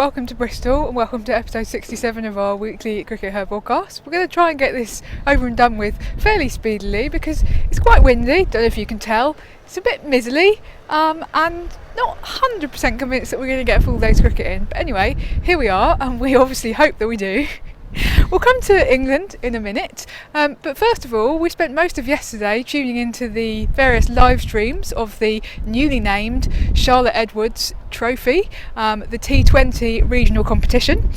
welcome to Bristol and welcome to episode 67 of our weekly CRICKETher podcast. We're going to try and get this over and done with fairly speedily because it's quite windy, don't know if you can tell. It's a bit miserly and not 100% convinced that we're going to get a full day's cricket in. But anyway, here we are and we obviously hope that we do. We'll come to England in a minute, but first of all we spent most of yesterday tuning into the various live streams of the newly named Charlotte Edwards Trophy, the T20 regional competition,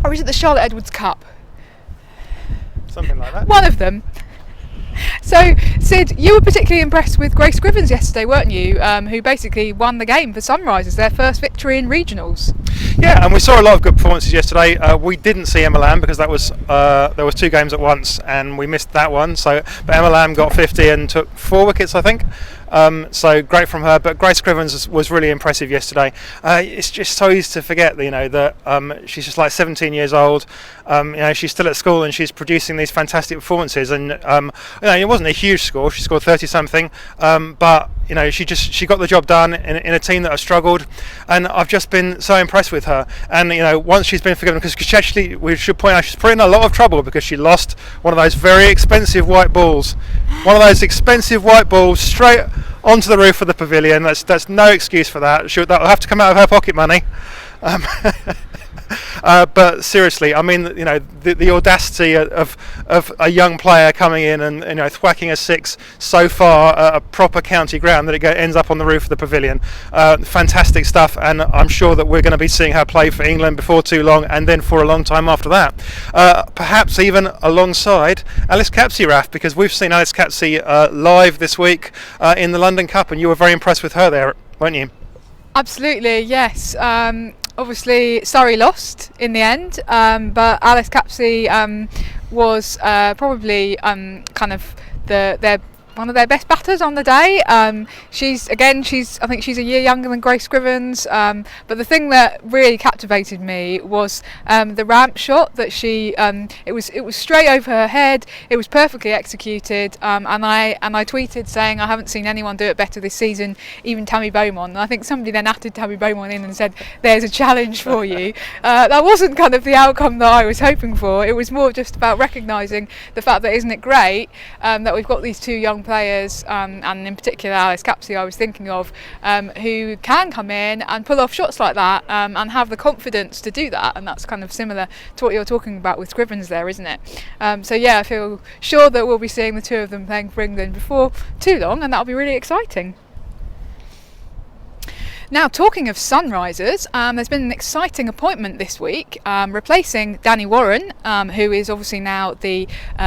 or is it the Charlotte Edwards Cup? Something like that. One of them. So, Sid, you were particularly impressed with Grace Scrivens yesterday, weren't you? Who basically won the game for Sunrisers, their first victory in regionals. Yeah, and we saw a lot of good performances yesterday. We didn't see Emma Lamb because that was there was two games at once, and we missed that one. So, but Emma Lamb got 50 and took 4 wickets, I think. So great from her. But Grace Scrivens was really impressive yesterday. It's just so easy to forget, that she's just like 17 years old. She's still at school and she's producing these fantastic performances. And it wasn't a huge score. She scored 30 something, but she got the job done in a team that has struggled, and I've just been so impressed with her. And once she's been forgiven, because she actually, we should point out, she's put in a lot of trouble because she lost one of those very expensive white balls, straight onto the roof of the pavilion. That's no excuse for that. That'll have to come out of her pocket money. But seriously, I mean, the audacity of a young player coming in and thwacking a 6 so far at a proper county ground that it ends up on the roof of the pavilion. Fantastic stuff, and I'm sure that we're going to be seeing her play for England before too long, and then for a long time after that. Perhaps even alongside Alice Capsey, Raf, because we've seen Alice Capsey live this week in the London Cup, and you were very impressed with her there, weren't you? Absolutely, yes. Obviously Surrey lost in the end, but Alice Capsey was probably kind of one of their best batters on the day. I think she's a year younger than Grace Scrivens, but the thing that really captivated me was the ramp shot that she it was straight over her head. It was perfectly executed, and I tweeted saying I haven't seen anyone do it better this season, even Tammy Beaumont. And I think somebody then added Tammy Beaumont in and said, there's a challenge for you. That wasn't kind of the outcome that I was hoping for. It was more just about recognising the fact that, isn't it great that we've got these two young players, and in particular Alice Capsey I was thinking of, who can come in and pull off shots like that, and have the confidence to do that. And that's kind of similar to what you're talking about with Scrivens there, isn't it? So yeah, I feel sure that we'll be seeing the two of them playing for England before too long, and that'll be really exciting. Now, talking of Sunrisers, there's been an exciting appointment this week, replacing Danny Warren, who is obviously now the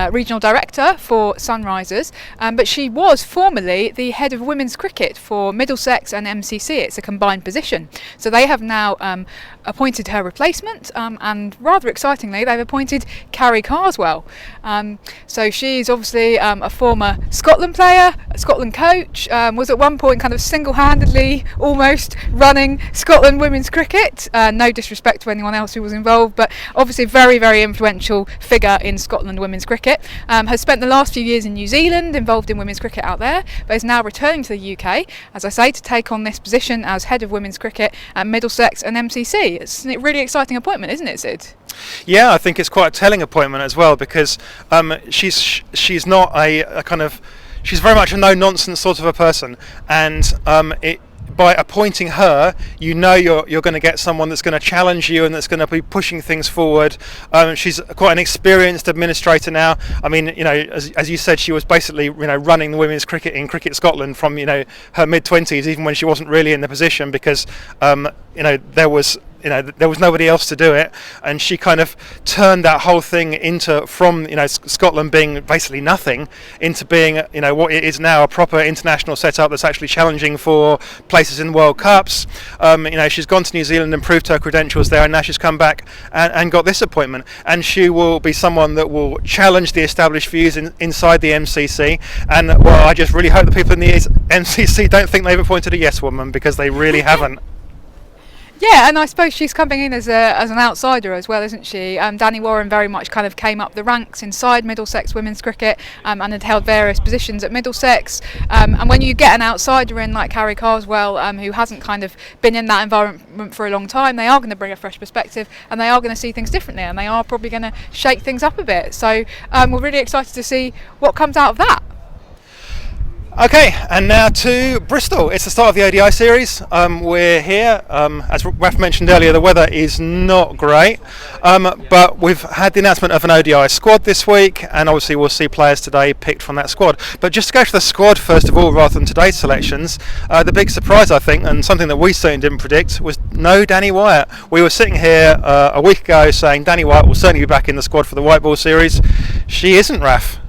regional director for Sunrisers, but she was formerly the head of women's cricket for Middlesex and MCC. It's a combined position. So they have now appointed her replacement, and rather excitingly, they've appointed Kari Carswell. So she's obviously a former Scotland player, a Scotland coach, was at one point kind of single-handedly almost running Scotland women's cricket. No disrespect to anyone else who was involved, but obviously a very, very influential figure in Scotland women's cricket. Has spent the last few years in New Zealand, involved in women's cricket out there, but is now returning to the UK, as I say, to take on this position as head of women's cricket at Middlesex and MCC. It's a really exciting appointment, isn't it, Sid? Yeah, I think it's quite a telling appointment as well, because she's not a kind of, she's very much a no-nonsense sort of a person, and by appointing her, you're going to get someone that's going to challenge you and that's going to be pushing things forward. She's quite an experienced administrator now. I mean, as you said, she was basically running the women's cricket in Cricket Scotland from her mid-20s, even when she wasn't really in the position, because there was nobody else to do it, and she kind of turned that whole thing from Scotland being basically nothing into being what it is now, a proper international setup that's actually challenging for places in World Cups. She's gone to New Zealand and proved her credentials there, and now she's come back and got this appointment, and she will be someone that will challenge the established views inside the MCC. And well, I just really hope the people in the MCC don't think they've appointed a yes woman, because they really haven't. Yeah, and I suppose she's coming in as an outsider as well, isn't she? Danny Warren very much kind of came up the ranks inside Middlesex women's cricket and had held various positions at Middlesex. And when you get an outsider in like Kari Carswell, who hasn't kind of been in that environment for a long time, they are going to bring a fresh perspective and they are going to see things differently and they are probably going to shake things up a bit. So we're really excited to see what comes out of that. Okay, and now to Bristol. It's the start of the ODI series. We're here. As Raf mentioned earlier, the weather is not great, but we've had the announcement of an ODI squad this week, and obviously we'll see players today picked from that squad. But just to go to the squad first of all, rather than today's selections, the big surprise, I think, and something that we certainly didn't predict, was no Danny Wyatt. We were sitting here a week ago saying Danny Wyatt will certainly be back in the squad for the white ball series. She isn't, Raf.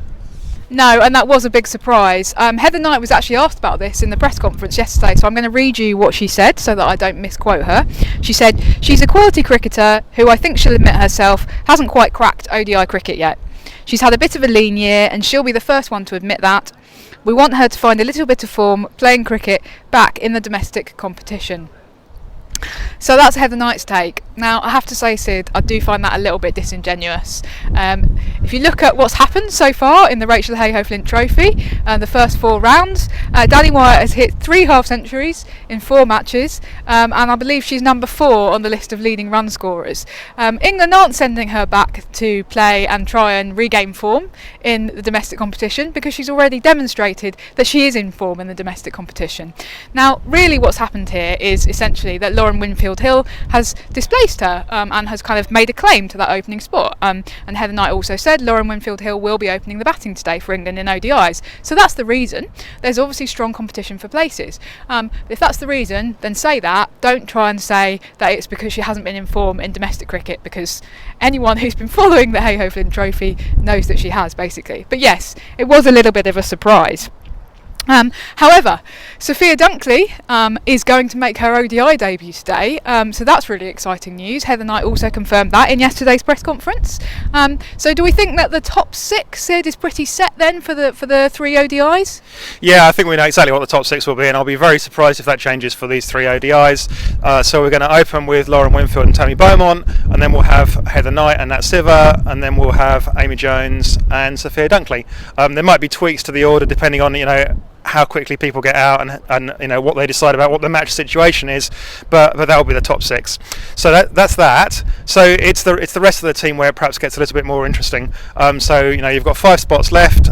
No, and that was a big surprise. Heather Knight was actually asked about this in the press conference yesterday, so I'm going to read you what she said so that I don't misquote her. She said, "She's a quality cricketer who I think she'll admit herself hasn't quite cracked ODI cricket yet. She's had a bit of a lean year and she'll be the first one to admit that. We want her to find a little bit of form playing cricket back in the domestic competition." So that's Heather Knight's take. Now, I have to say, Sid, I do find that a little bit disingenuous. If you look at what's happened so far in the Rachel Hayhoe-Flint Trophy, the first 4 rounds, Danny Wyatt has hit 3 half-centuries in 4 matches, and I believe she's number 4 on the list of leading run scorers. England aren't sending her back to play and try and regain form in the domestic competition because she's already demonstrated that she is in form in the domestic competition. Now, really what's happened here is essentially that Lauren Winfield-Hill has displaced her and has kind of made a claim to that opening spot. And Heather Knight also said Lauren Winfield-Hill will be opening the batting today for England in ODIs. So that's the reason. There's obviously strong competition for places. If that's the reason, then say that. Don't try and say that it's because she hasn't been in form in domestic cricket, because anyone who's been following the Hayhoe-Flint Trophy knows that she has, basically. But yes, it was a little bit of a surprise. However, Sophia Dunkley is going to make her ODI debut today, so that's really exciting news. Heather Knight also confirmed that in yesterday's press conference. So do we think that the top 6, Sid, is pretty set then for the 3 ODIs? Yeah, I think we know exactly what the top 6 will be, and I'll be very surprised if that changes for these 3 ODIs. So we're going to open with Lauren Winfield and Tammy Beaumont, and then we'll have Heather Knight and Nat Siver, and then we'll have Amy Jones and Sophia Dunkley. There might be tweaks to the order depending on, how quickly people get out and what they decide about what the match situation is, but that will be the top 6. So that's that. So it's the rest of the team where it perhaps gets a little bit more interesting. So you've got 5 spots left.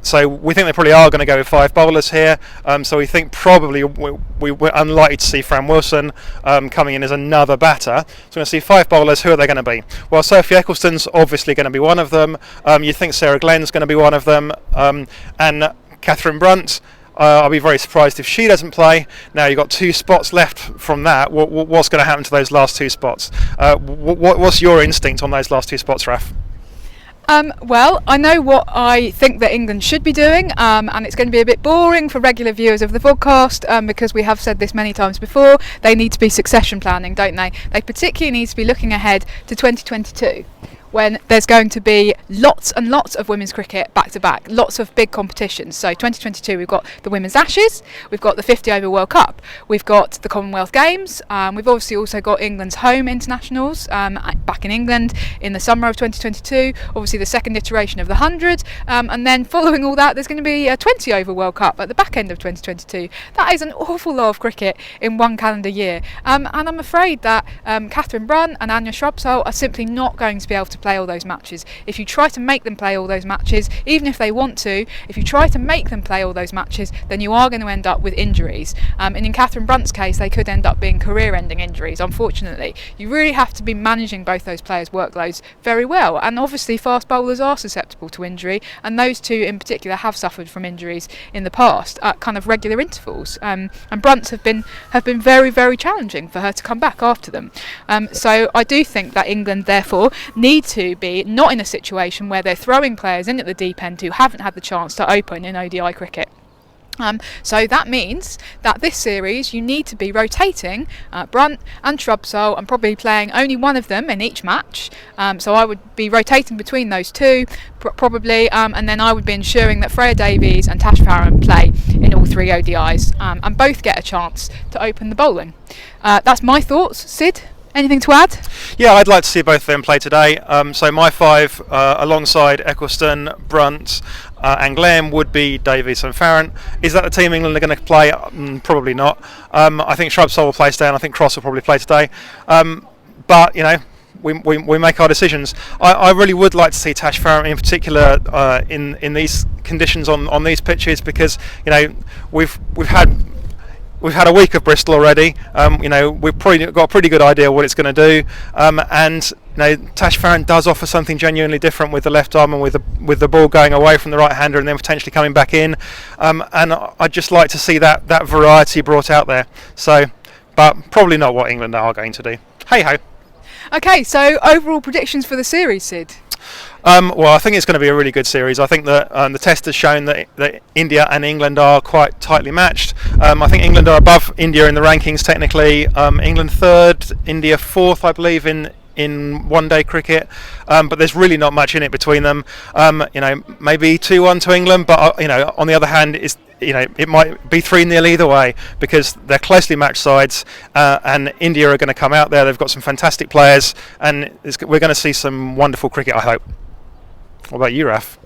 So we think they probably are going to go with 5 bowlers here. So we think probably we're unlikely to see Fran Wilson coming in as another batter. So we're going to see 5 bowlers. Who are they going to be? Well, Sophie Eccleston's obviously going to be one of them. You think Sarah Glenn's going to be one of them, and Catherine Brunt, I'll be very surprised if she doesn't play. Now you've got 2 spots left from that. What's going to happen to those last 2 spots? What's your instinct on those last 2 spots, Raf? Well, I know what I think that England should be doing, and it's going to be a bit boring for regular viewers of the Vodcast, because we have said this many times before. They need to be succession planning, don't they? They particularly need to be looking ahead to 2022. When there's going to be lots and lots of women's cricket back to back, lots of big competitions. So 2022 we've got the Women's Ashes, we've got the 50 over World Cup, we've got the Commonwealth Games, we've obviously also got England's home internationals back in England in the summer of 2022, obviously the second iteration of the 100, and then following all that there's going to be a 20 over World Cup at the back end of 2022. That is an awful lot of cricket in one calendar year, and I'm afraid that Catherine Brunt and Anya Shrubsole are simply not going to be able to play all those matches. If you try to make them play all those matches, even if they want to, if you try to make them play all those matches, then you are going to end up with injuries. And in Catherine Brunt's case, they could end up being career-ending injuries, unfortunately. You really have to be managing both those players' workloads very well. And obviously fast bowlers are susceptible to injury, and those 2 in particular have suffered from injuries in the past at kind of regular intervals. And Brunt's have been very, very challenging for her to come back after them. So I do think that England therefore need to be not in a situation where they're throwing players in at the deep end who haven't had the chance to open in ODI cricket. So that means that this series you need to be rotating Brunt and Shrubsole and probably playing only one of them in each match. So I would be rotating between those two probably, and then I would be ensuring that Freya Davies and Tash Farron play in all 3 ODIs and both get a chance to open the bowling. That's my thoughts. Sid, anything to add? Yeah, I'd like to see both of them play today. So my 5 alongside Eccleston, Brunt and Glenn would be Davies and Farron. Is that the team England are going to play? Probably not. I think Shrubsole will play today, and I think Cross will probably play today. But we make our decisions. I really would like to see Tash Farron in particular in these conditions on these pitches, because we've had a week of Bristol already. We've probably got a pretty good idea what it's going to do, and Tash Farron does offer something genuinely different with the left arm and with the ball going away from the right hander and then potentially coming back in. And I'd just like to see that variety brought out there. So, but probably not what England are going to do. Hey ho. Okay, so overall predictions for the series, Sid? Well, I think it's going to be a really good series. I think that the test has shown that India and England are quite tightly matched. I think England are above India in the rankings technically. England 3rd, India 4th, I believe, in one-day cricket. But there's really not much in it between them. Maybe 2-1 to England, but on the other hand, it might be 3-0 either way, because they're closely matched sides, and India are going to come out there. They've got some fantastic players, and we're going to see some wonderful cricket, I hope. What about you, Raf?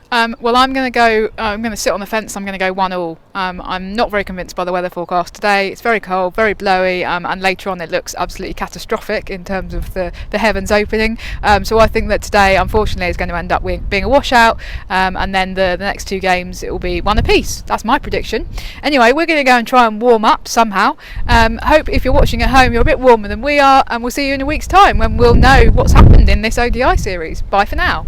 Well, I'm going to sit on the fence. I'm going to go 1-1. I'm not very convinced by the weather forecast today. It's very cold, very blowy, and later on it looks absolutely catastrophic in terms of the heavens opening. So I think that today, unfortunately, is going to end up being a washout, and then the next 2 games it will be 1 apiece. That's my prediction. Anyway, we're going to go and try and warm up somehow. Hope if you're watching at home, you're a bit warmer than we are, and we'll see you in a week's time when we'll know what's happened in this ODI series. Bye for now.